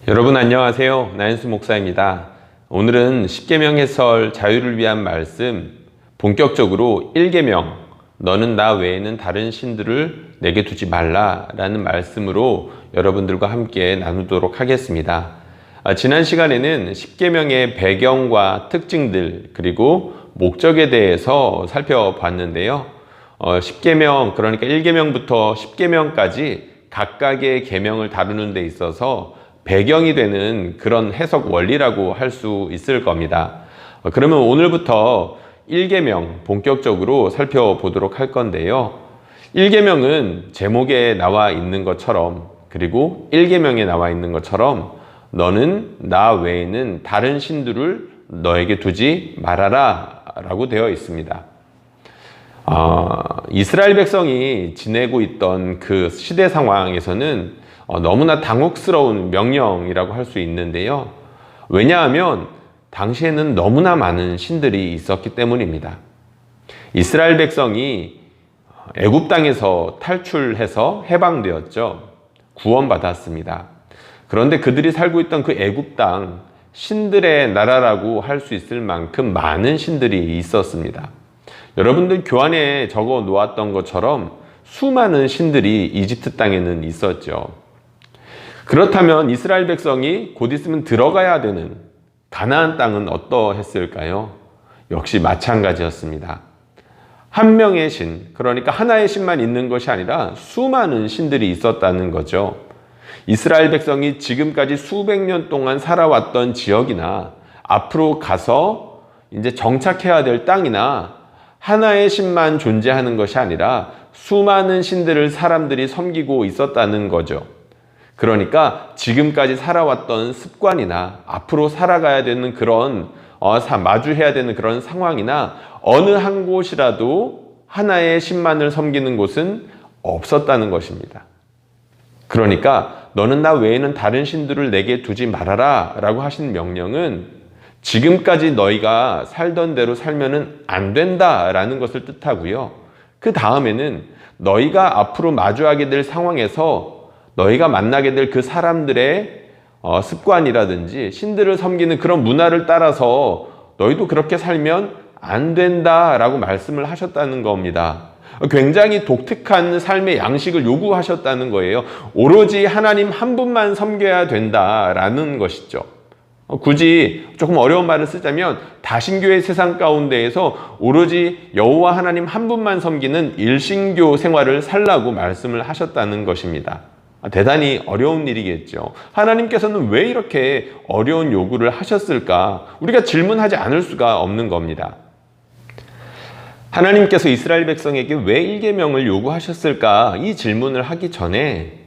여러분 안녕하세요. 나인수 목사입니다. 오늘은 십계명 해설 자유를 위한 말씀, 본격적으로 1계명 너는 나 외에는 다른 신들을 내게 두지 말라 라는 말씀으로 여러분들과 함께 나누도록 하겠습니다. 지난 시간에는 십계명의 배경과 특징들 그리고 목적에 대해서 살펴봤는데요. 십계명, 그러니까 1계명부터 10계명까지 각각의 계명을 다루는 데 있어서 배경이 되는 그런 해석 원리라고 할 수 있을 겁니다. 그러면 오늘부터 1계명 본격적으로 살펴보도록 할 건데요. 1계명은 제목에 나와 있는 것처럼, 그리고 1계명에 나와 있는 것처럼 너는 나 외에는 다른 신들을 너에게 두지 말아라 라고 되어 있습니다. 이스라엘 백성이 지내고 있던 그 시대 상황에서는 너무나 당혹스러운 명령이라고 할 수 있는데요. 왜냐하면 당시에는 너무나 많은 신들이 있었기 때문입니다. 이스라엘 백성이 애굽 땅에서 탈출해서 해방되었죠. 구원받았습니다. 그런데 그들이 살고 있던 그 애굽 땅, 신들의 나라라고 할 수 있을 만큼 많은 신들이 있었습니다. 여러분들 교환에 적어 놓았던 것처럼 수많은 신들이 이집트 땅에는 있었죠. 그렇다면 이스라엘 백성이 곧 있으면 들어가야 되는 가나안 땅은 어떠했을까요? 역시 마찬가지였습니다. 한 명의 신, 그러니까 하나의 신만 있는 것이 아니라 수많은 신들이 있었다는 거죠. 이스라엘 백성이 지금까지 수백 년 동안 살아왔던 지역이나 앞으로 가서 이제 정착해야 될 땅이나 하나의 신만 존재하는 것이 아니라 수많은 신들을 사람들이 섬기고 있었다는 거죠. 그러니까 지금까지 살아왔던 습관이나 앞으로 살아가야 되는 그런 마주해야 되는 그런 상황이나 어느 한 곳이라도 하나의 신만을 섬기는 곳은 없었다는 것입니다. 그러니까 너는 나 외에는 다른 신들을 내게 두지 말아라 라고 하신 명령은 지금까지 너희가 살던 대로 살면은 안 된다라는 것을 뜻하고요. 그 다음에는 너희가 앞으로 마주하게 될 상황에서 너희가 만나게 될 그 사람들의 습관이라든지 신들을 섬기는 그런 문화를 따라서 너희도 그렇게 살면 안 된다라고 말씀을 하셨다는 겁니다. 굉장히 독특한 삶의 양식을 요구하셨다는 거예요. 오로지 하나님 한 분만 섬겨야 된다라는 것이죠. 굳이 조금 어려운 말을 쓰자면 다신교의 세상 가운데에서 오로지 여호와 하나님 한 분만 섬기는 일신교 생활을 살라고 말씀을 하셨다는 것입니다. 대단히 어려운 일이겠죠. 하나님께서는 왜 이렇게 어려운 요구를 하셨을까? 우리가 질문하지 않을 수가 없는 겁니다. 하나님께서 이스라엘 백성에게 왜 1계명을 요구하셨을까? 이 질문을 하기 전에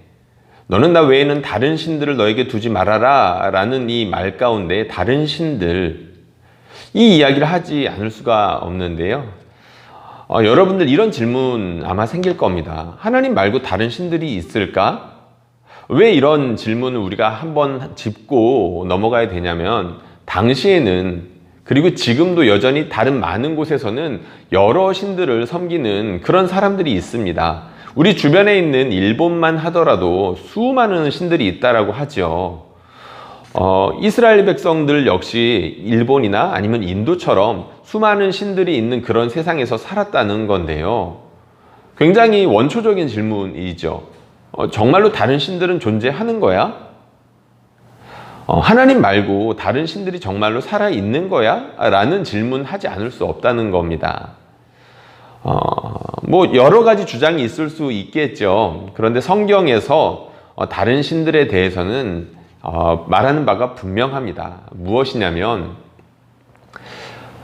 너는 나 외에는 다른 신들을 너에게 두지 말아라 라는 이 말 가운데 다른 신들, 이 이야기를 하지 않을 수가 없는데요. 여러분들 이런 질문 아마 생길 겁니다. 하나님 말고 다른 신들이 있을까? 왜 이런 질문을 우리가 한번 짚고 넘어가야 되냐면 당시에는, 그리고 지금도 여전히 다른 많은 곳에서는 여러 신들을 섬기는 그런 사람들이 있습니다. 우리 주변에 있는 일본만 하더라도 수많은 신들이 있다라고 하죠. 이스라엘 백성들 역시 일본이나 아니면 인도처럼 수많은 신들이 있는 그런 세상에서 살았다는 건데요. 굉장히 원초적인 질문이죠. 정말로 다른 신들은 존재하는 거야? 하나님 말고 다른 신들이 정말로 살아있는 거야? 라는 질문하지 않을 수 없다는 겁니다. 뭐 여러 가지 주장이 있을 수 있겠죠. 그런데 성경에서 다른 신들에 대해서는 말하는 바가 분명합니다. 무엇이냐면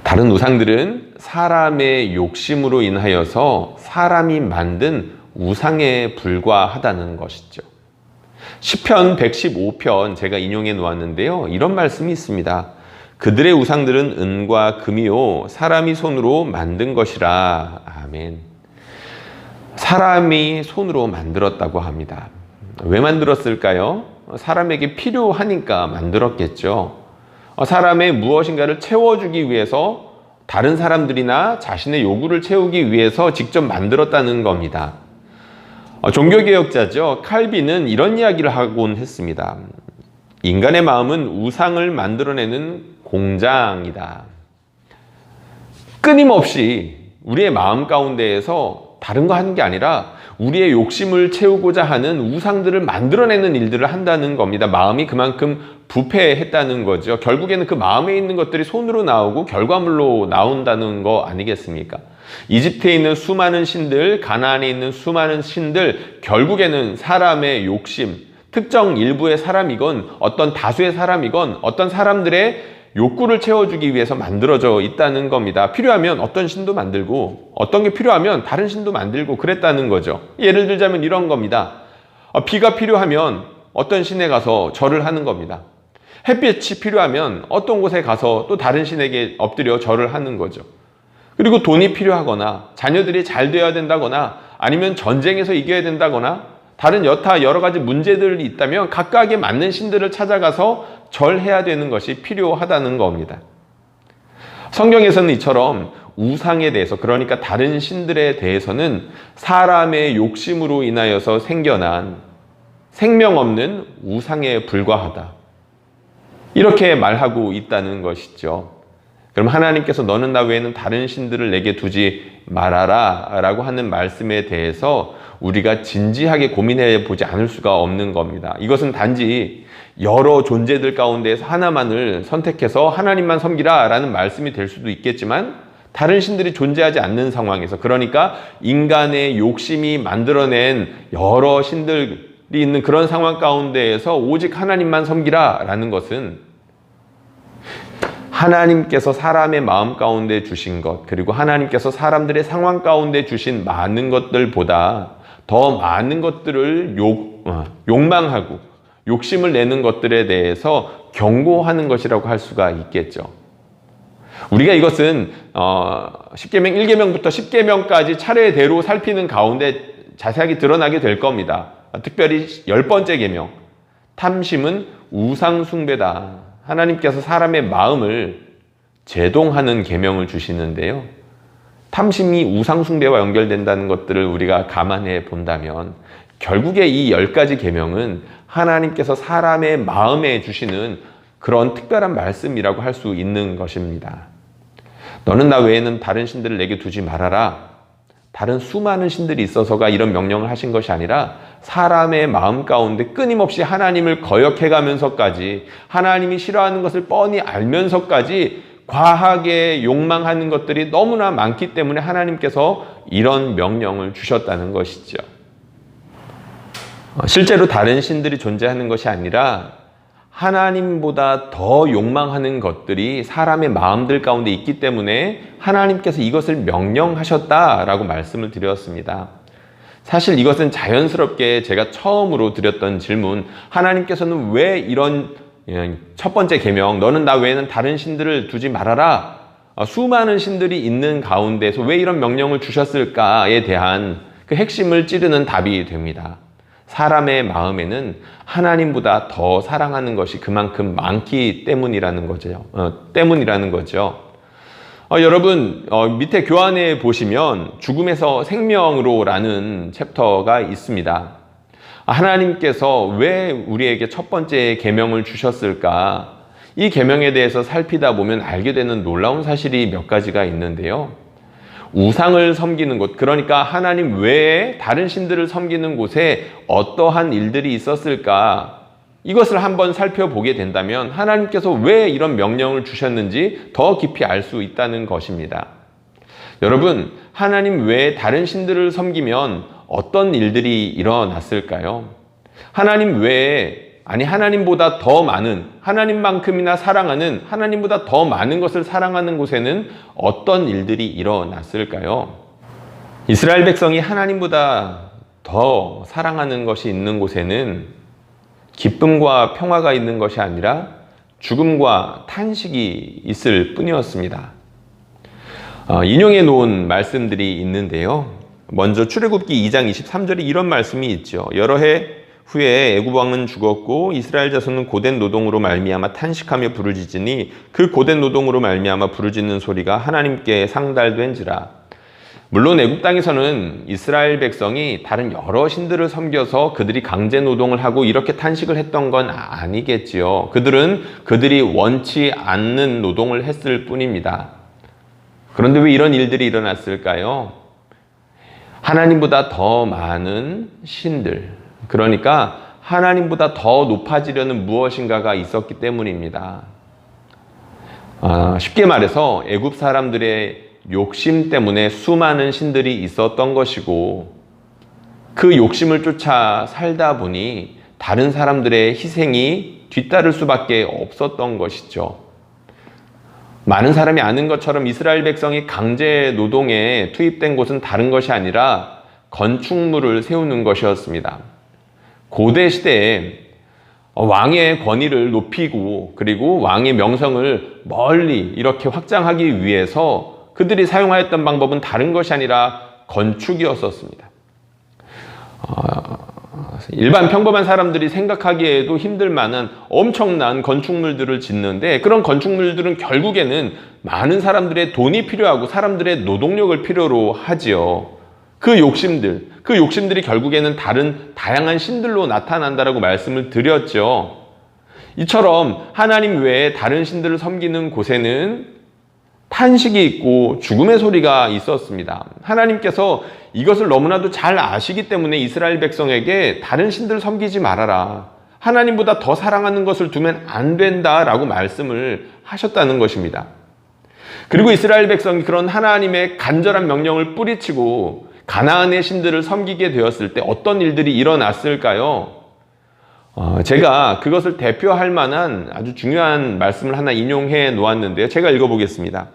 다른 우상들은 사람의 욕심으로 인하여서 사람이 만든 우상에 불과하다는 것이죠. 시편 115편 제가 인용해 놓았는데요. 이런 말씀이 있습니다. 그들의 우상들은 은과 금이요 사람이 손으로 만든 것이라. 아멘. 사람이 손으로 만들었다고 합니다. 왜 만들었을까요? 사람에게 필요하니까 만들었겠죠. 사람의 무엇인가를 채워주기 위해서, 다른 사람들이나 자신의 요구를 채우기 위해서 직접 만들었다는 겁니다. 종교개혁자죠. 칼빈은 이런 이야기를 하곤 했습니다. 인간의 마음은 우상을 만들어내는 공장이다. 끊임없이 우리의 마음 가운데에서 다른 거 하는 게 아니라 우리의 욕심을 채우고자 하는 우상들을 만들어내는 일들을 한다는 겁니다. 마음이 그만큼 부패했다는 거죠. 결국에는 그 마음에 있는 것들이 손으로 나오고 결과물로 나온다는 거 아니겠습니까? 이집트에 있는 수많은 신들, 가나안에 있는 수많은 신들, 결국에는 사람의 욕심, 특정 일부의 사람이건 어떤 다수의 사람이건 어떤 사람들의 욕구를 채워주기 위해서 만들어져 있다는 겁니다. 필요하면 어떤 신도 만들고 어떤 게 필요하면 다른 신도 만들고 그랬다는 거죠. 예를 들자면 이런 겁니다. 비가 필요하면 어떤 신에 가서 절을 하는 겁니다. 햇빛이 필요하면 어떤 곳에 가서 또 다른 신에게 엎드려 절을 하는 거죠. 그리고 돈이 필요하거나 자녀들이 잘 되어야 된다거나 아니면 전쟁에서 이겨야 된다거나 다른 여러 가지 문제들이 있다면 각각에 맞는 신들을 찾아가서 절해야 되는 것이 필요하다는 겁니다. 성경에서는 이처럼 우상에 대해서, 그러니까 다른 신들에 대해서는 사람의 욕심으로 인하여서 생겨난 생명 없는 우상에 불과하다, 이렇게 말하고 있다는 것이죠. 그럼 하나님께서 너는 나 외에는 다른 신들을 내게 두지 말아라 라고 하는 말씀에 대해서 우리가 진지하게 고민해 보지 않을 수가 없는 겁니다. 이것은 단지 여러 존재들 가운데에서 하나만을 선택해서 하나님만 섬기라 라는 말씀이 될 수도 있겠지만, 다른 신들이 존재하지 않는 상황에서, 그러니까 인간의 욕심이 만들어낸 여러 신들이 있는 그런 상황 가운데에서 오직 하나님만 섬기라 라는 것은 하나님께서 사람의 마음 가운데 주신 것, 그리고 하나님께서 사람들의 상황 가운데 주신 많은 것들보다 더 많은 것들을 욕망하고 욕심을 내는 것들에 대해서 경고하는 것이라고 할 수가 있겠죠. 우리가 이것은 10계명 1계명부터 10계명까지 차례대로 살피는 가운데 자세하게 드러나게 될 겁니다. 특별히 10번째 계명, 탐심은 우상 숭배다. 하나님께서 사람의 마음을 제동하는 계명을 주시는데요. 탐심이 우상 숭배와 연결된다는 것들을 우리가 감안해 본다면 결국에 이 10가지 계명은 하나님께서 사람의 마음에 주시는 그런 특별한 말씀이라고 할 수 있는 것입니다. 너는 나 외에는 다른 신들을 내게 두지 말아라. 다른 수많은 신들이 있어서가 이런 명령을 하신 것이 아니라 사람의 마음 가운데 끊임없이 하나님을 거역해가면서까지, 하나님이 싫어하는 것을 뻔히 알면서까지 과하게 욕망하는 것들이 너무나 많기 때문에 하나님께서 이런 명령을 주셨다는 것이죠. 실제로 다른 신들이 존재하는 것이 아니라 하나님보다 더 욕망하는 것들이 사람의 마음들 가운데 있기 때문에 하나님께서 이것을 명령하셨다라고 말씀을 드렸습니다. 사실 이것은 자연스럽게 제가 처음으로 드렸던 질문, 하나님께서는 왜 이런 첫 번째 계명, 너는 나 외에는 다른 신들을 두지 말아라, 수많은 신들이 있는 가운데서 왜 이런 명령을 주셨을까에 대한 그 핵심을 찌르는 답이 됩니다. 사람의 마음에는 하나님보다 더 사랑하는 것이 그만큼 많기 때문이라는 거죠. 여러분, 밑에 교환에 보시면 죽음에서 생명으로 라는 챕터가 있습니다. 하나님께서 왜 우리에게 첫 번째 계명을 주셨을까? 이 계명에 대해서 살피다 보면 알게 되는 놀라운 사실이 몇 가지가 있는데요. 우상을 섬기는 곳, 그러니까 하나님 외에 다른 신들을 섬기는 곳에 어떠한 일들이 있었을까? 이것을 한번 살펴보게 된다면 하나님께서 왜 이런 명령을 주셨는지 더 깊이 알 수 있다는 것입니다. 여러분, 하나님 외에 다른 신들을 섬기면 어떤 일들이 일어났을까요? 하나님 외에, 하나님보다 더 많은, 하나님만큼이나 사랑하는, 하나님보다 더 많은 것을 사랑하는 곳에는 어떤 일들이 일어났을까요? 이스라엘 백성이 하나님보다 더 사랑하는 것이 있는 곳에는 기쁨과 평화가 있는 것이 아니라 죽음과 탄식이 있을 뿐이었습니다. 인용해 놓은 말씀들이 있는데요. 먼저 출애굽기 2장 23절에 이런 말씀이 있죠. 여러 해 후에 애굽 왕은 죽었고 이스라엘 자손은 고된 노동으로 말미암아 탄식하며 부르짖으니 그 고된 노동으로 말미암아 부르짖는 소리가 하나님께 상달된지라. 물론 애굽 땅에서는 이스라엘 백성이 다른 여러 신들을 섬겨서 그들이 강제 노동을 하고 이렇게 탄식을 했던 건 아니겠지요. 그들은 그들이 원치 않는 노동을 했을 뿐입니다. 그런데 왜 이런 일들이 일어났을까요? 하나님보다 더 많은 신들, 그러니까 하나님보다 더 높아지려는 무엇인가가 있었기 때문입니다. 쉽게 말해서 애굽 사람들의 욕심 때문에 수많은 신들이 있었던 것이고, 그 욕심을 쫓아 살다 보니 다른 사람들의 희생이 뒤따를 수밖에 없었던 것이죠. 많은 사람이 아는 것처럼 이스라엘 백성이 강제 노동에 투입된 곳은 다른 것이 아니라 건축물을 세우는 것이었습니다. 고대 시대에 왕의 권위를 높이고 그리고 왕의 명성을 멀리 이렇게 확장하기 위해서 그들이 사용하였던 방법은 다른 것이 아니라 건축이었었습니다. 일반 평범한 사람들이 생각하기에도 힘들 만한 엄청난 건축물들을 짓는데, 그런 건축물들은 결국에는 많은 사람들의 돈이 필요하고 사람들의 노동력을 필요로 하지요. 그 욕심들이 결국에는 다양한 신들로 나타난다라고 말씀을 드렸죠. 이처럼 하나님 외에 다른 신들을 섬기는 곳에는 탄식이 있고 죽음의 소리가 있었습니다. 하나님께서 이것을 너무나도 잘 아시기 때문에 이스라엘 백성에게 다른 신들을 섬기지 말아라, 하나님보다 더 사랑하는 것을 두면 안 된다라고 말씀을 하셨다는 것입니다. 그리고 이스라엘 백성이 그런 하나님의 간절한 명령을 뿌리치고 가나안의 신들을 섬기게 되었을 때 어떤 일들이 일어났을까요? 제가 그것을 대표할 만한 아주 중요한 말씀을 하나 인용해 놓았는데요. 제가 읽어보겠습니다.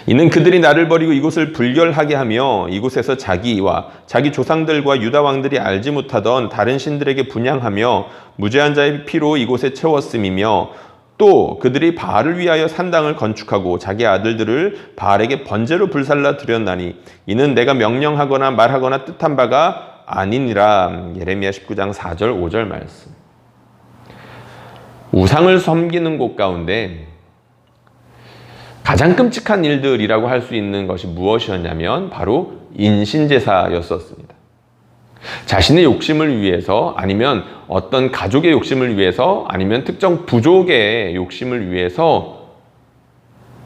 이는 그들이 나를 버리고 이곳을 불결하게 하며 이곳에서 자기와 자기 조상들과 유다 왕들이 알지 못하던 다른 신들에게 분향하며 무죄한 자의 피로 이곳에 채웠음이며, 또 그들이 바알을 위하여 산당을 건축하고 자기 아들들을 바알에게 번제로 불살라 드렸나니 이는 내가 명령하거나 말하거나 뜻한 바가 아니니라. 예레미야 19장 4절 5절 말씀. 우상을 섬기는 곳 가운데 가장 끔찍한 일들이라고 할 수 있는 것이 무엇이었냐면 바로 인신제사였었습니다. 자신의 욕심을 위해서, 아니면 어떤 가족의 욕심을 위해서, 아니면 특정 부족의 욕심을 위해서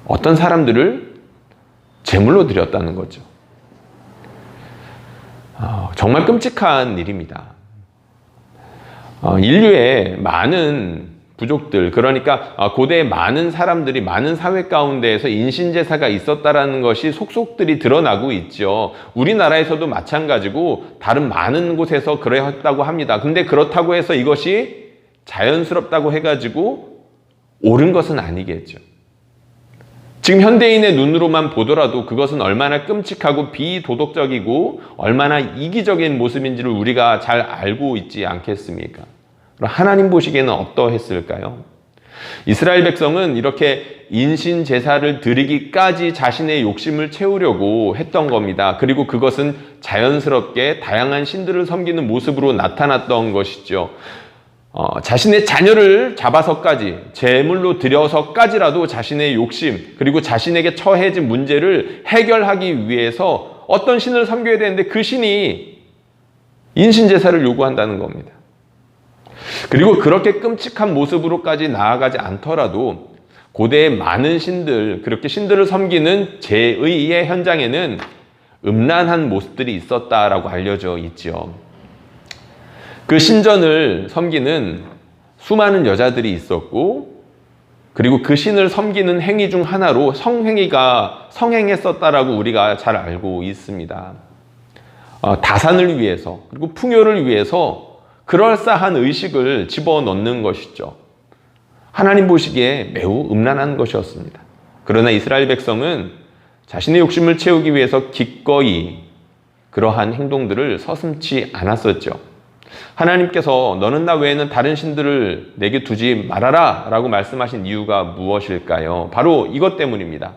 어떤 사람들을 제물로 드렸다는 거죠. 정말 끔찍한 일입니다. 인류의 많은 부족들, 그러니까 고대의 많은 사람들이 많은 사회 가운데에서 인신제사가 있었다라는 것이 속속들이 드러나고 있죠. 우리나라에서도 마찬가지고 다른 많은 곳에서 그랬다고 합니다. 근데 그렇다고 해서 이것이 자연스럽다고 해가지고 옳은 것은 아니겠죠. 지금 현대인의 눈으로만 보더라도 그것은 얼마나 끔찍하고 비도덕적이고 얼마나 이기적인 모습인지를 우리가 잘 알고 있지 않겠습니까? 하나님 보시기에는 어떠했을까요? 이스라엘 백성은 이렇게 인신 제사를 드리기까지 자신의 욕심을 채우려고 했던 겁니다. 그리고 그것은 자연스럽게 다양한 신들을 섬기는 모습으로 나타났던 것이죠. 자신의 자녀를 잡아서까지, 제물로 드려서까지라도 자신의 욕심, 그리고 자신에게 처해진 문제를 해결하기 위해서 어떤 신을 섬겨야 되는데 그 신이 인신제사를 요구한다는 겁니다. 그리고 그렇게 끔찍한 모습으로까지 나아가지 않더라도 고대의 많은 신들, 그렇게 신들을 섬기는 제의의 현장에는 음란한 모습들이 있었다라고 알려져 있죠. 그 신전을 섬기는 수많은 여자들이 있었고, 그리고 그 신을 섬기는 행위 중 하나로 성행위가 성행했었다라고 우리가 잘 알고 있습니다. 다산을 위해서, 그리고 풍요를 위해서 그럴싸한 의식을 집어넣는 것이죠. 하나님 보시기에 매우 음란한 것이었습니다. 그러나 이스라엘 백성은 자신의 욕심을 채우기 위해서 기꺼이 그러한 행동들을 서슴지 않았었죠. 하나님께서 너는 나 외에는 다른 신들을 내게 두지 말아라 라고 말씀하신 이유가 무엇일까요? 바로 이것 때문입니다.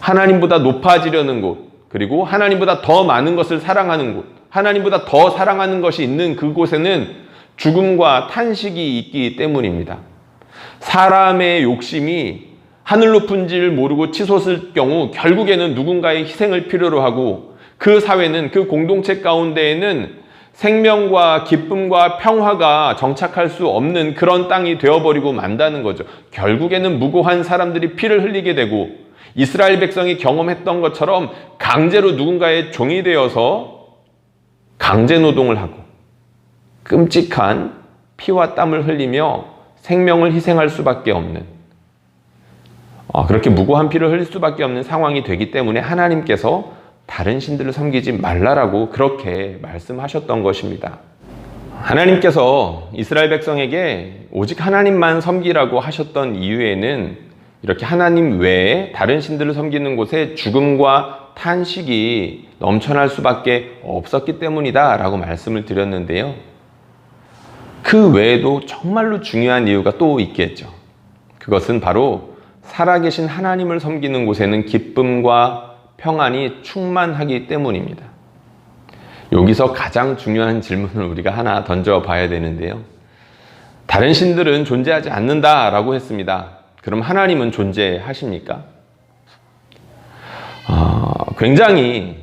하나님보다 높아지려는 곳, 그리고 하나님보다 더 많은 것을 사랑하는 곳, 하나님보다 더 사랑하는 것이 있는 그곳에는 죽음과 탄식이 있기 때문입니다. 사람의 욕심이 하늘 높은 줄 모르고 치솟을 경우 결국에는 누군가의 희생을 필요로 하고 그 사회는, 그 공동체 가운데에는 생명과 기쁨과 평화가 정착할 수 없는 그런 땅이 되어버리고 만다는 거죠. 결국에는 무고한 사람들이 피를 흘리게 되고 이스라엘 백성이 경험했던 것처럼 강제로 누군가의 종이 되어서 강제 노동을 하고 끔찍한 피와 땀을 흘리며 생명을 희생할 수밖에 없는, 그렇게 무고한 피를 흘릴 수밖에 없는 상황이 되기 때문에 하나님께서 다른 신들을 섬기지 말라라고 그렇게 말씀하셨던 것입니다. 하나님께서 이스라엘 백성에게 오직 하나님만 섬기라고 하셨던 이유에는 이렇게 하나님 외에 다른 신들을 섬기는 곳에 죽음과 탄식이 넘쳐날 수밖에 없었기 때문이다 라고 말씀을 드렸는데요. 그 외에도 정말로 중요한 이유가 또 있겠죠. 그것은 바로 살아계신 하나님을 섬기는 곳에는 기쁨과 평안이 충만하기 때문입니다. 여기서 가장 중요한 질문을 우리가 하나 던져봐야 되는데요. 다른 신들은 존재하지 않는다라고 했습니다. 그럼 하나님은 존재하십니까? 굉장히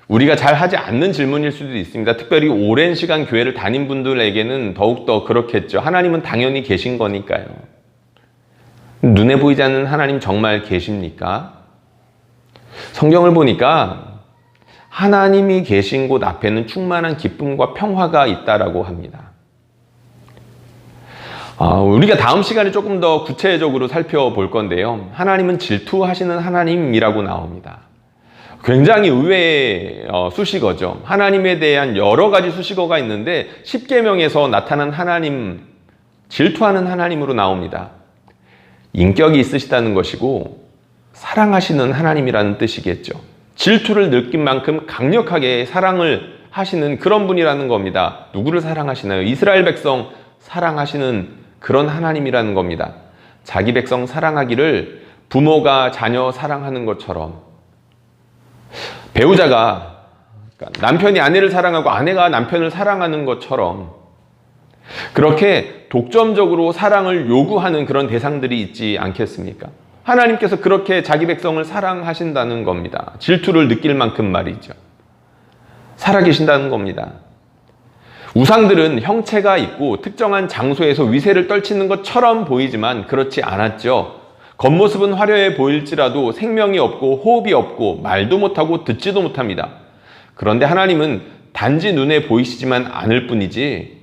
우리가 잘 하지 않는 질문일 수도 있습니다. 특별히 오랜 시간 교회를 다닌 분들에게는 더욱더 그렇겠죠. 하나님은 당연히 계신 거니까요. 눈에 보이지 않는 하나님 정말 계십니까? 성경을 보니까 하나님이 계신 곳 앞에는 충만한 기쁨과 평화가 있다라고 합니다. 우리가 다음 시간에 조금 더 구체적으로 살펴볼 건데요. 하나님은 질투하시는 하나님이라고 나옵니다. 굉장히 의외의 수식어죠. 하나님에 대한 여러 가지 수식어가 있는데 십계명에서 나타난 하나님, 질투하는 하나님으로 나옵니다. 인격이 있으시다는 것이고 사랑하시는 하나님이라는 뜻이겠죠. 질투를 느낀 만큼 강력하게 사랑을 하시는 그런 분이라는 겁니다. 누구를 사랑하시나요? 이스라엘 백성 사랑하시는 그런 하나님이라는 겁니다. 자기 백성 사랑하기를 부모가 자녀 사랑하는 것처럼, 배우자가, 남편이 아내를 사랑하고 아내가 남편을 사랑하는 것처럼 그렇게 독점적으로 사랑을 요구하는 그런 대상들이 있지 않겠습니까? 하나님께서 그렇게 자기 백성을 사랑하신다는 겁니다. 질투를 느낄 만큼 말이죠. 살아계신다는 겁니다. 우상들은 형체가 있고 특정한 장소에서 위세를 떨치는 것처럼 보이지만 그렇지 않았죠. 겉모습은 화려해 보일지라도 생명이 없고 호흡이 없고 말도 못하고 듣지도 못합니다. 그런데 하나님은 단지 눈에 보이시지만 않을 뿐이지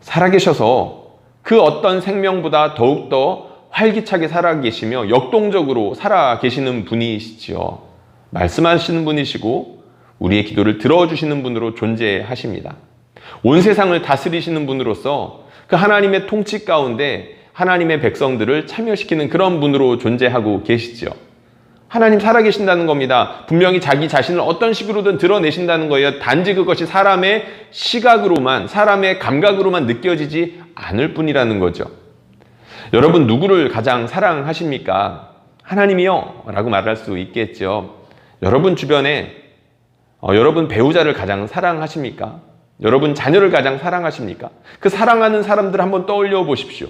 살아계셔서 그 어떤 생명보다 더욱더 활기차게 살아계시며 역동적으로 살아계시는 분이시지요. 말씀하시는 분이시고 우리의 기도를 들어주시는 분으로 존재하십니다. 온 세상을 다스리시는 분으로서 그 하나님의 통치 가운데 하나님의 백성들을 참여시키는 그런 분으로 존재하고 계시죠. 하나님 살아계신다는 겁니다. 분명히 자기 자신을 어떤 식으로든 드러내신다는 거예요. 단지 그것이 사람의 시각으로만, 사람의 감각으로만 느껴지지 않을 뿐이라는 거죠. 여러분, 누구를 가장 사랑하십니까? 하나님이요? 라고 말할 수 있겠죠. 여러분 주변에 여러분 배우자를 가장 사랑하십니까? 여러분 자녀를 가장 사랑하십니까? 그 사랑하는 사람들 한번 떠올려 보십시오.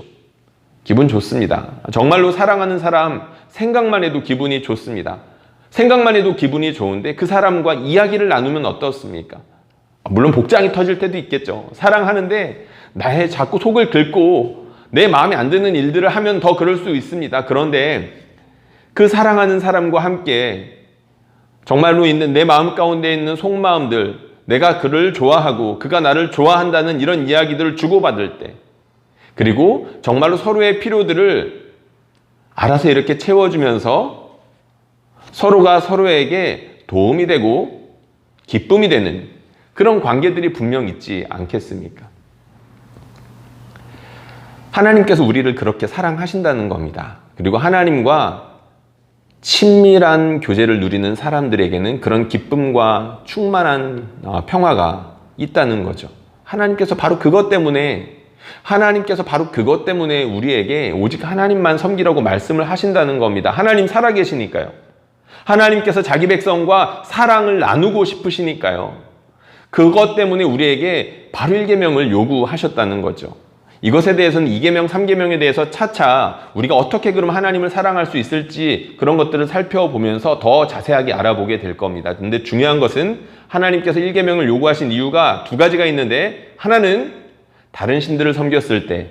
기분 좋습니다. 정말로 사랑하는 사람 생각만 해도 기분이 좋습니다. 생각만 해도 기분이 좋은데 그 사람과 이야기를 나누면 어떻습니까? 물론 복장이 터질 때도 있겠죠. 사랑하는데 나의 자꾸 속을 긁고 내 마음에 안 드는 일들을 하면 더 그럴 수 있습니다. 그런데 그 사랑하는 사람과 함께 정말로 있는 내 마음 가운데 있는 속마음들, 내가 그를 좋아하고 그가 나를 좋아한다는 이런 이야기들을 주고받을 때, 그리고 정말로 서로의 필요들을 알아서 이렇게 채워주면서 서로가 서로에게 도움이 되고 기쁨이 되는 그런 관계들이 분명 있지 않겠습니까? 하나님께서 우리를 그렇게 사랑하신다는 겁니다. 그리고 하나님과 친밀한 교제를 누리는 사람들에게는 그런 기쁨과 충만한 평화가 있다는 거죠. 하나님께서 바로 그것 때문에 우리에게 오직 하나님만 섬기라고 말씀을 하신다는 겁니다. 하나님 살아계시니까요. 하나님께서 자기 백성과 사랑을 나누고 싶으시니까요. 그것 때문에 우리에게 바로 1계명을 요구하셨다는 거죠. 이것에 대해서는 2계명, 3계명에 대해서 차차 우리가 어떻게 그럼 하나님을 사랑할 수 있을지 그런 것들을 살펴보면서 더 자세하게 알아보게 될 겁니다. 근데 중요한 것은 하나님께서 1계명을 요구하신 이유가 두 가지가 있는데, 하나는 다른 신들을 섬겼을 때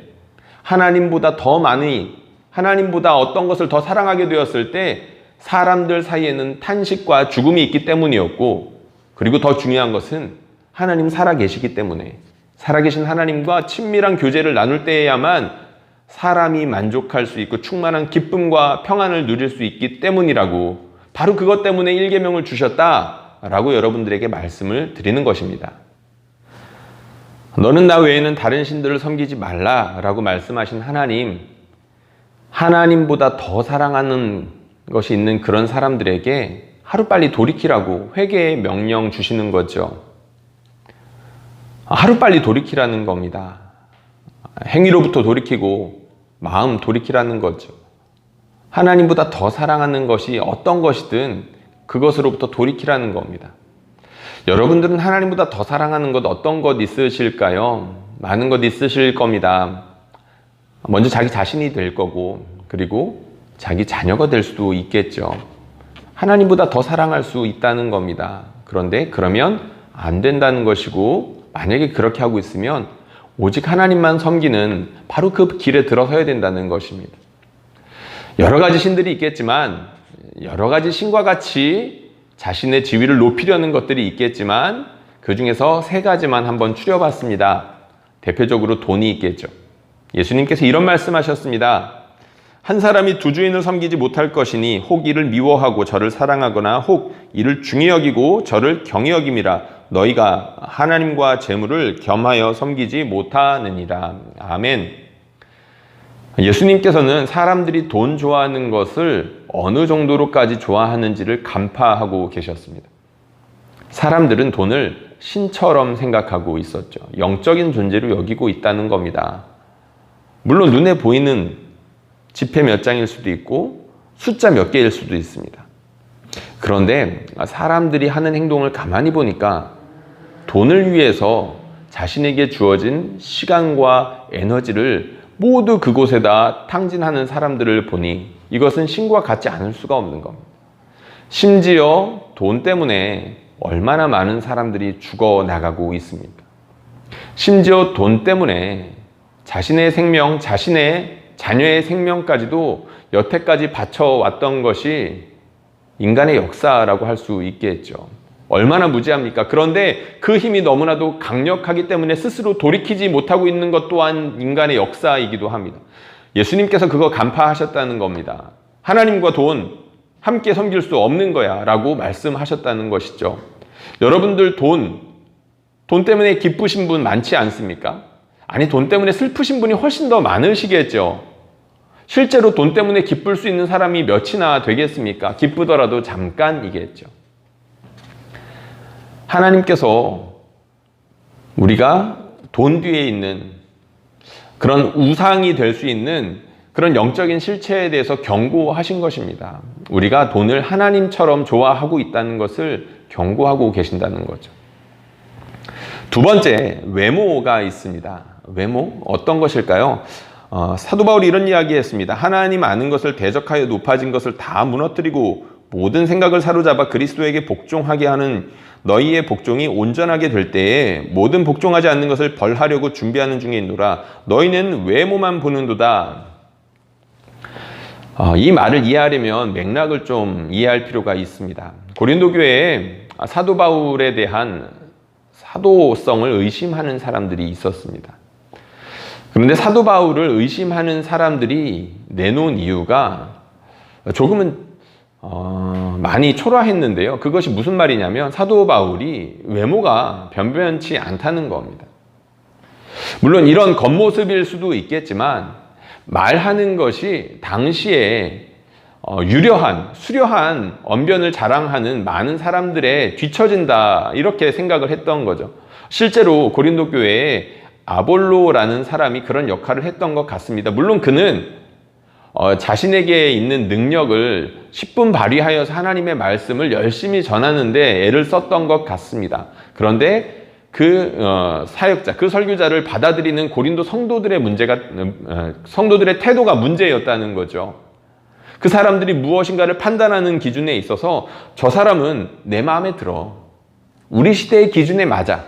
하나님보다 더 많이, 하나님보다 어떤 것을 더 사랑하게 되었을 때 사람들 사이에는 탄식과 죽음이 있기 때문이었고, 그리고 더 중요한 것은 하나님 살아계시기 때문에, 살아계신 하나님과 친밀한 교제를 나눌 때에야만 사람이 만족할 수 있고 충만한 기쁨과 평안을 누릴 수 있기 때문이라고, 바로 그것 때문에 1계명을 주셨다라고 여러분들에게 말씀을 드리는 것입니다. 너는 나 외에는 다른 신들을 섬기지 말라라고 말씀하신 하나님, 하나님보다 더 사랑하는 것이 있는 그런 사람들에게 하루빨리 돌이키라고 회개의 명령 주시는 거죠. 하루빨리 돌이키라는 겁니다. 행위로부터 돌이키고 마음 돌이키라는 거죠. 하나님보다 더 사랑하는 것이 어떤 것이든 그것으로부터 돌이키라는 겁니다. 여러분들은 하나님보다 더 사랑하는 것 어떤 것 있으실까요? 많은 것 있으실 겁니다. 먼저 자기 자신이 될 거고, 그리고 자기 자녀가 될 수도 있겠죠. 하나님보다 더 사랑할 수 있다는 겁니다. 그런데 그러면 안 된다는 것이고, 만약에 그렇게 하고 있으면 오직 하나님만 섬기는 바로 그 길에 들어서야 된다는 것입니다. 여러 가지 신들이 있겠지만, 여러 가지 신과 같이 자신의 지위를 높이려는 것들이 있겠지만, 그 중에서 세 가지만 한번 추려봤습니다. 대표적으로 돈이 있겠죠. 예수님께서 이런 말씀하셨습니다. 한 사람이 두 주인을 섬기지 못할 것이니 혹 이를 미워하고 저를 사랑하거나 혹 이를 중히 여기고 저를 경히 여김이라. 너희가 하나님과 재물을 겸하여 섬기지 못하느니라. 아멘. 예수님께서는 사람들이 돈 좋아하는 것을 어느 정도로까지 좋아하는지를 간파하고 계셨습니다. 사람들은 돈을 신처럼 생각하고 있었죠. 영적인 존재로 여기고 있다는 겁니다. 물론 눈에 보이는 지폐 몇 장일 수도 있고 숫자 몇 개일 수도 있습니다. 그런데 사람들이 하는 행동을 가만히 보니까 돈을 위해서 자신에게 주어진 시간과 에너지를 모두 그곳에다 탕진하는 사람들을 보니 이것은 신과 같지 않을 수가 없는 겁니다. 심지어 돈 때문에 얼마나 많은 사람들이 죽어나가고 있습니까? 심지어 돈 때문에 자신의 생명, 자신의 자녀의 생명까지도 여태까지 바쳐왔던 것이 인간의 역사라고 할 수 있겠죠. 얼마나 무지합니까? 그런데 그 힘이 너무나도 강력하기 때문에 스스로 돌이키지 못하고 있는 것 또한 인간의 역사이기도 합니다. 예수님께서 그거 간파하셨다는 겁니다. 하나님과 돈 함께 섬길 수 없는 거야 라고 말씀하셨다는 것이죠. 여러분들 돈 때문에 기쁘신 분 많지 않습니까? 아니, 돈 때문에 슬프신 분이 훨씬 더 많으시겠죠. 실제로 돈 때문에 기쁠 수 있는 사람이 몇이나 되겠습니까? 기쁘더라도 잠깐이겠죠. 하나님께서 우리가 돈 뒤에 있는 그런 우상이 될 수 있는 그런 영적인 실체에 대해서 경고하신 것입니다. 우리가 돈을 하나님처럼 좋아하고 있다는 것을 경고하고 계신다는 거죠. 두 번째, 외모가 있습니다. 외모? 어떤 것일까요? 사도 바울이 이런 이야기 했습니다. 하나님 아는 것을 대적하여 높아진 것을 다 무너뜨리고 모든 생각을 사로잡아 그리스도에게 복종하게 하는 너희의 복종이 온전하게 될 때에 모든 복종하지 않는 것을 벌하려고 준비하는 중에 있노라. 너희는 외모만 보는도다. 이 말을 이해하려면 맥락을 좀 이해할 필요가 있습니다. 고린도 교회에 사도 바울에 대한 사도성을 의심하는 사람들이 있었습니다. 그런데 사도 바울을 의심하는 사람들이 내놓은 이유가 조금은 많이 초라했는데요. 그것이 무슨 말이냐면 사도 바울이 외모가 변변치 않다는 겁니다. 물론 이런 겉모습일 수도 있겠지만 말하는 것이 당시에 수려한 언변을 자랑하는 많은 사람들의 뒤처진다, 이렇게 생각을 했던 거죠. 실제로 고린도 교회에 아볼로라는 사람이 그런 역할을 했던 것 같습니다. 물론 그는 자신에게 있는 능력을 10분 발휘하여서 하나님의 말씀을 열심히 전하는데 애를 썼던 것 같습니다. 그런데 사역자, 그 설교자를 받아들이는 고린도 성도들의 태도가 문제였다는 거죠. 그 사람들이 무엇인가를 판단하는 기준에 있어서 저 사람은 내 마음에 들어. 우리 시대의 기준에 맞아.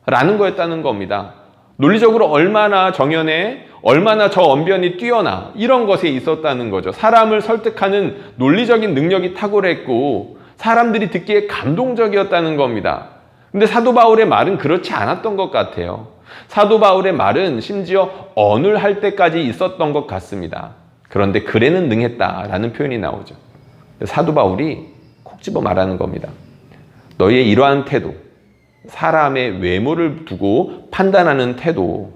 라는 거였다는 겁니다. 논리적으로 얼마나 정연해, 얼마나 저 언변이 뛰어나, 이런 것에 있었다는 거죠. 사람을 설득하는 논리적인 능력이 탁월했고 사람들이 듣기에 감동적이었다는 겁니다. 근데 사도 바울의 말은 그렇지 않았던 것 같아요. 사도 바울의 말은 심지어 언을 때까지 있었던 것 같습니다. 그런데 글에는 능했다라는 표현이 나오죠. 사도 바울이 콕 집어 말하는 겁니다. 너희의 이러한 태도, 사람의 외모를 두고 판단하는 태도,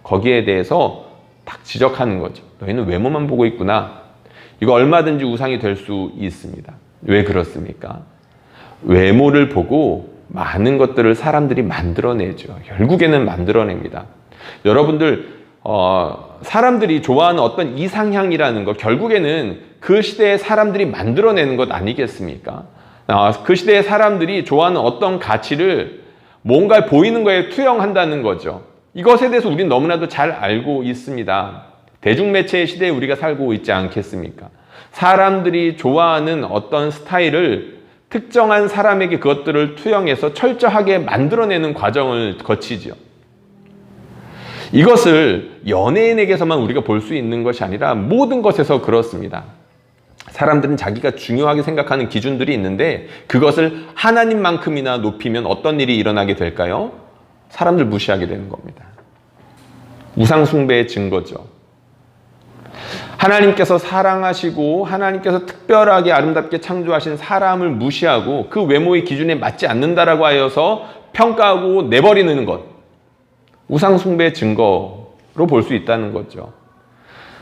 거기에 대해서 딱 지적하는 거죠. 너희는 외모만 보고 있구나. 이거 얼마든지 우상이 될 수 있습니다. 왜 그렇습니까? 외모를 보고 많은 것들을 사람들이 만들어내죠. 결국에는 만들어냅니다. 여러분들, 사람들이 좋아하는 어떤 이상향이라는 것, 결국에는 그 시대의 사람들이 만들어내는 것 아니겠습니까? 그 시대의 사람들이 좋아하는 어떤 가치를 뭔가 보이는 거에 투영한다는 거죠. 이것에 대해서 우리는 너무나도 잘 알고 있습니다. 대중매체의 시대에 우리가 살고 있지 않겠습니까? 사람들이 좋아하는 어떤 스타일을 특정한 사람에게 그것들을 투영해서 철저하게 만들어내는 과정을 거치죠. 이것을 연예인에게서만 우리가 볼 수 있는 것이 아니라 모든 것에서 그렇습니다. 사람들은 자기가 중요하게 생각하는 기준들이 있는데 그것을 하나님만큼이나 높이면 어떤 일이 일어나게 될까요? 사람들 무시하게 되는 겁니다. 우상숭배의 증거죠. 하나님께서 사랑하시고 하나님께서 특별하게 아름답게 창조하신 사람을 무시하고 그 외모의 기준에 맞지 않는다라고 하여서 평가하고 내버리는 것, 우상숭배의 증거로 볼 수 있다는 거죠.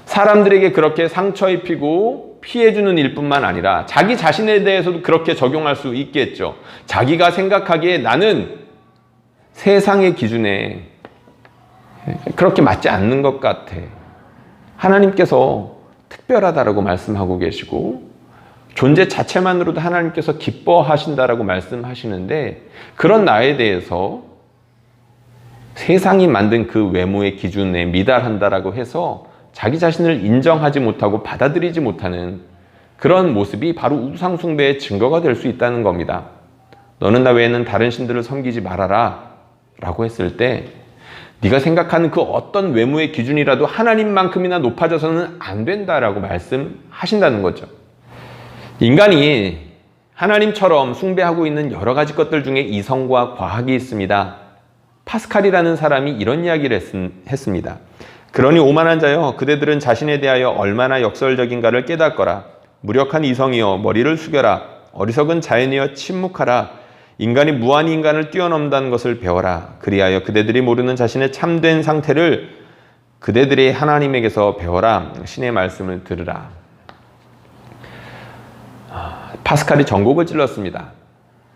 사람들에게 그렇게 상처 입히고 피해주는 일뿐만 아니라 자기 자신에 대해서도 그렇게 적용할 수 있겠죠. 자기가 생각하기에 나는 세상의 기준에 그렇게 맞지 않는 것 같아. 하나님께서 특별하다라고 말씀하고 계시고 존재 자체만으로도 하나님께서 기뻐하신다라고 말씀하시는데 그런 나에 대해서 세상이 만든 그 외모의 기준에 미달한다라고 해서 자기 자신을 인정하지 못하고 받아들이지 못하는 그런 모습이 바로 우상숭배의 증거가 될 수 있다는 겁니다. 너는 나 외에는 다른 신들을 섬기지 말아라 라고 했을 때 네가 생각하는 그 어떤 외모의 기준이라도 하나님만큼이나 높아져서는 안 된다라고 말씀하신다는 거죠. 인간이 하나님처럼 숭배하고 있는 여러 가지 것들 중에 이성과 과학이 있습니다. 파스칼이라는 사람이 이런 이야기를 했습니다. 그러니 오만한 자여, 그대들은 자신에 대하여 얼마나 역설적인가를 깨닫거라. 무력한 이성이여, 머리를 숙여라. 어리석은 자연이여, 침묵하라. 인간이 무한히 인간을 뛰어넘는다는 것을 배워라. 그리하여 그대들이 모르는 자신의 참된 상태를 그대들이 하나님에게서 배워라. 신의 말씀을 들으라. 파스칼이 전곡을 찔렀습니다.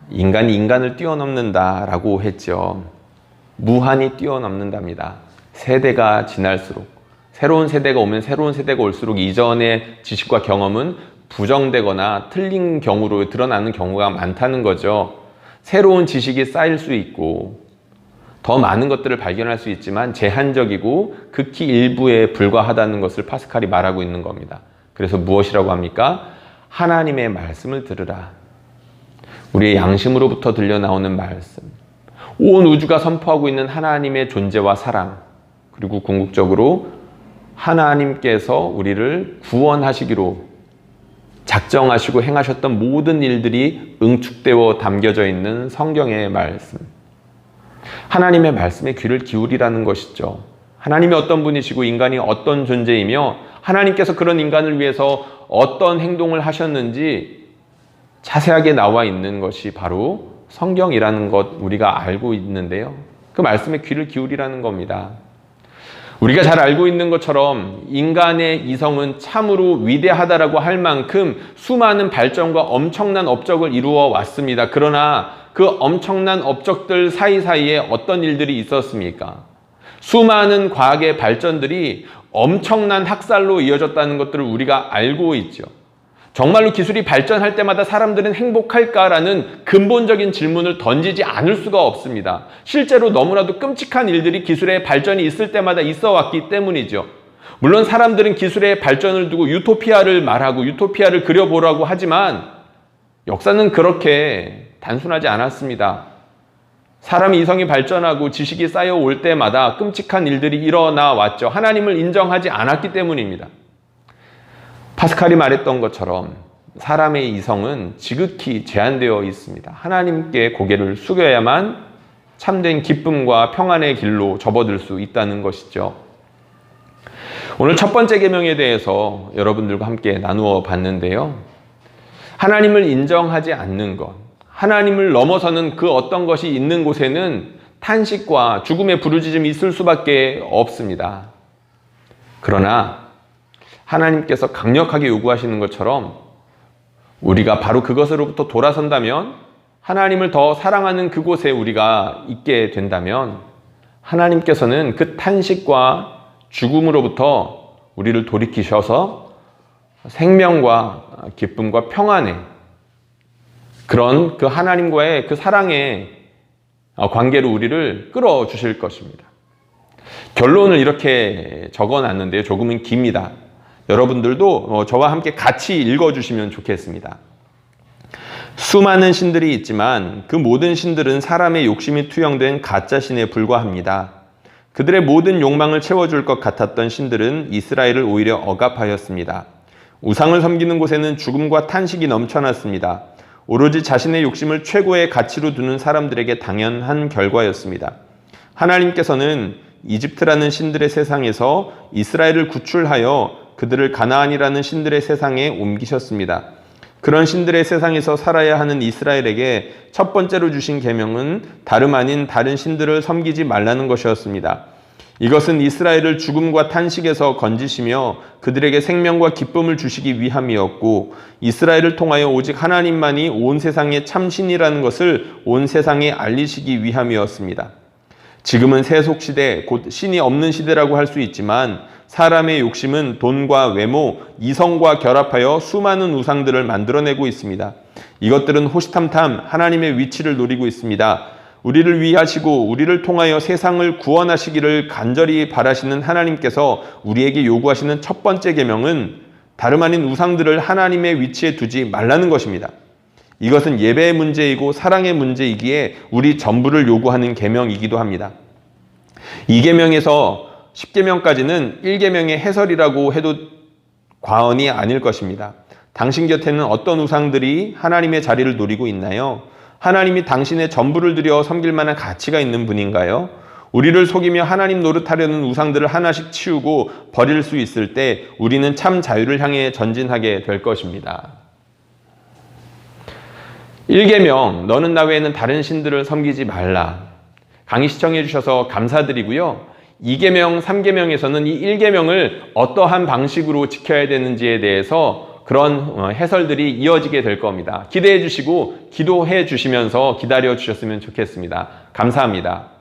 인간이 인간을 뛰어넘는다라고 했죠. 무한히 뛰어넘는답니다. 세대가 지날수록, 새로운 세대가 오면 새로운 세대가 올수록 이전의 지식과 경험은 부정되거나 틀린 경우로 드러나는 경우가 많다는 거죠. 새로운 지식이 쌓일 수 있고 더 많은 것들을 발견할 수 있지만 제한적이고 극히 일부에 불과하다는 것을 파스칼이 말하고 있는 겁니다. 그래서 무엇이라고 합니까? 하나님의 말씀을 들으라. 우리의 양심으로부터 들려나오는 말씀, 온 우주가 선포하고 있는 하나님의 존재와 사랑, 그리고 궁극적으로 하나님께서 우리를 구원하시기로 작정하시고 행하셨던 모든 일들이 응축되어 담겨져 있는 성경의 말씀, 하나님의 말씀에 귀를 기울이라는 것이죠. 하나님이 어떤 분이시고 인간이 어떤 존재이며 하나님께서 그런 인간을 위해서 어떤 행동을 하셨는지 자세하게 나와 있는 것이 바로 성경이라는 것 우리가 알고 있는데요. 그 말씀에 귀를 기울이라는 겁니다. 우리가 잘 알고 있는 것처럼 인간의 이성은 참으로 위대하다라고 할 만큼 수많은 발전과 엄청난 업적을 이루어 왔습니다. 그러나 그 엄청난 업적들 사이사이에 어떤 일들이 있었습니까? 수많은 과학의 발전들이 엄청난 학살로 이어졌다는 것들을 우리가 알고 있죠. 정말로 기술이 발전할 때마다 사람들은 행복할까라는 근본적인 질문을 던지지 않을 수가 없습니다. 실제로 너무나도 끔찍한 일들이 기술의 발전이 있을 때마다 있어 왔기 때문이죠. 물론 사람들은 기술의 발전을 두고 유토피아를 말하고 유토피아를 그려보라고 하지만 역사는 그렇게 단순하지 않았습니다. 사람의 이성이 발전하고 지식이 쌓여올 때마다 끔찍한 일들이 일어나 왔죠. 하나님을 인정하지 않았기 때문입니다. 파스칼이 말했던 것처럼 사람의 이성은 지극히 제한되어 있습니다. 하나님께 고개를 숙여야만 참된 기쁨과 평안의 길로 접어들 수 있다는 것이죠. 오늘 첫 번째 계명에 대해서 여러분들과 함께 나누어 봤는데요. 하나님을 인정하지 않는 것, 하나님을 넘어서는 그 어떤 것이 있는 곳에는 탄식과 죽음의 부르짖음이 있을 수밖에 없습니다. 그러나 하나님께서 강력하게 요구하시는 것처럼 우리가 바로 그것으로부터 돌아선다면, 하나님을 더 사랑하는 그곳에 우리가 있게 된다면 하나님께서는 그 탄식과 죽음으로부터 우리를 돌이키셔서 생명과 기쁨과 평안의 그런 그 하나님과의 그 사랑의 관계로 우리를 끌어주실 것입니다. 결론을 이렇게 적어놨는데요. 조금은 깁니다. 여러분들도 저와 함께 같이 읽어주시면 좋겠습니다. 수많은 신들이 있지만 그 모든 신들은 사람의 욕심이 투영된 가짜 신에 불과합니다. 그들의 모든 욕망을 채워줄 것 같았던 신들은 이스라엘을 오히려 억압하였습니다. 우상을 섬기는 곳에는 죽음과 탄식이 넘쳐났습니다. 오로지 자신의 욕심을 최고의 가치로 두는 사람들에게 당연한 결과였습니다. 하나님께서는 이집트라는 신들의 세상에서 이스라엘을 구출하여 그들을 가나안이라는 신들의 세상에 옮기셨습니다. 그런 신들의 세상에서 살아야 하는 이스라엘에게 첫 번째로 주신 계명은 다름 아닌 다른 신들을 섬기지 말라는 것이었습니다. 이것은 이스라엘을 죽음과 탄식에서 건지시며 그들에게 생명과 기쁨을 주시기 위함이었고, 이스라엘을 통하여 오직 하나님만이 온 세상의 참신이라는 것을 온 세상에 알리시기 위함이었습니다. 지금은 세속시대, 곧 신이 없는 시대라고 할 수 있지만 사람의 욕심은 돈과 외모, 이성과 결합하여 수많은 우상들을 만들어내고 있습니다. 이것들은 호시탐탐 하나님의 위치를 노리고 있습니다. 우리를 위하시고 우리를 통하여 세상을 구원하시기를 간절히 바라시는 하나님께서 우리에게 요구하시는 첫 번째 계명은 다름 아닌 우상들을 하나님의 위치에 두지 말라는 것입니다. 이것은 예배의 문제이고 사랑의 문제이기에 우리 전부를 요구하는 계명이기도 합니다. 이 계명에서 10계명까지는 1계명의 해설이라고 해도 과언이 아닐 것입니다. 당신 곁에는 어떤 우상들이 하나님의 자리를 노리고 있나요? 하나님이 당신의 전부를 들여 섬길 만한 가치가 있는 분인가요? 우리를 속이며 하나님 노릇하려는 우상들을 하나씩 치우고 버릴 수 있을 때 우리는 참 자유를 향해 전진하게 될 것입니다. 1계명, 너는 나 외에는 다른 신들을 섬기지 말라. 강의 시청해 주셔서 감사드리고요. 2계명, 3계명에서는 이 1계명을 어떠한 방식으로 지켜야 되는지에 대해서 그런 해설들이 이어지게 될 겁니다. 기대해 주시고 기도해 주시면서 기다려 주셨으면 좋겠습니다. 감사합니다.